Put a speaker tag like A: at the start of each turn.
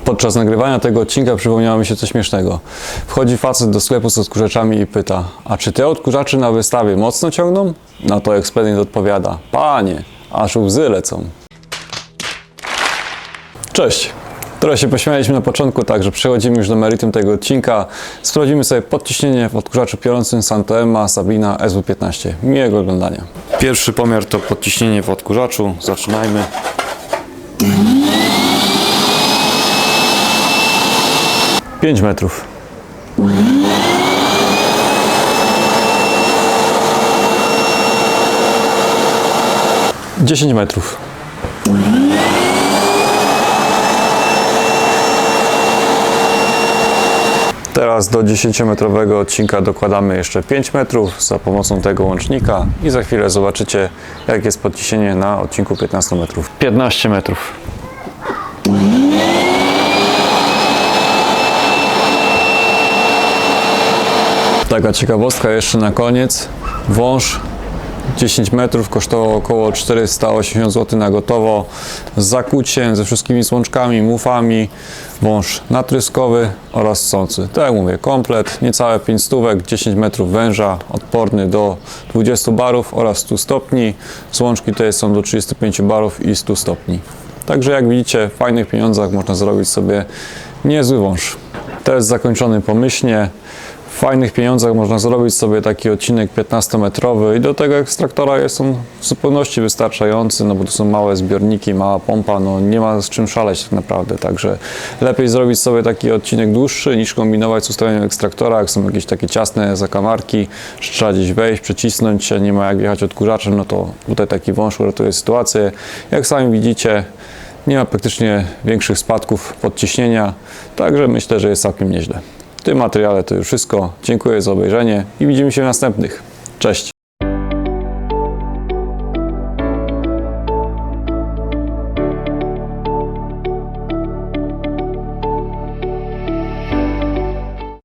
A: Podczas nagrywania tego odcinka przypomniało mi się coś śmiesznego. Wchodzi facet do sklepu z odkurzaczami i pyta: a czy te odkurzacze na wystawie mocno ciągną? Na to ekspedient odpowiada: panie, aż łzy lecą. Cześć! Trochę się pośmialiśmy na początku, także przechodzimy już do meritum tego odcinka. Sprawdzimy sobie podciśnienie w odkurzaczu piorącym Santoema Sabina SW15. Miłego oglądania. Pierwszy pomiar to podciśnienie w odkurzaczu. Zaczynajmy. 5 metrów. 10 metrów. 'Teraz do 10-metrowego odcinka dokładamy jeszcze 5 metrów za pomocą tego łącznika i za chwilę zobaczycie, jak jest podciśnienie na odcinku 15 metrów. 15 metrów. Taka ciekawostka jeszcze na koniec. Wąż 10 metrów kosztował około 480 zł na gotowo, z zakuciem, ze wszystkimi słączkami, mufami. Wąż natryskowy oraz ssący. Tak jak mówię, komplet, niecałe 5 stówek, 10 metrów węża, odporny do 20 barów oraz 100 stopni. Słączki tutaj są do 35 barów i 100 stopni. Także jak widzicie, w fajnych pieniądzach można zrobić sobie niezły wąż. Test zakończony pomyślnie. W fajnych pieniądzach można zrobić sobie taki odcinek 15-metrowy i do tego ekstraktora jest on w zupełności wystarczający, no bo to są małe zbiorniki, mała pompa, no nie ma z czym szaleć tak naprawdę, także lepiej zrobić sobie taki odcinek dłuższy niż kombinować z ustawieniem ekstraktora, jak są jakieś takie ciasne zakamarki, że trzeba gdzieś wejść, przecisnąć się, nie ma jak wjechać odkurzaczem, no to tutaj taki wąż uratuje sytuację. Jak sami widzicie, nie ma praktycznie większych spadków podciśnienia, także myślę, że jest całkiem nieźle. W tym materiale to już wszystko. Dziękuję za obejrzenie i widzimy się w następnych. Cześć!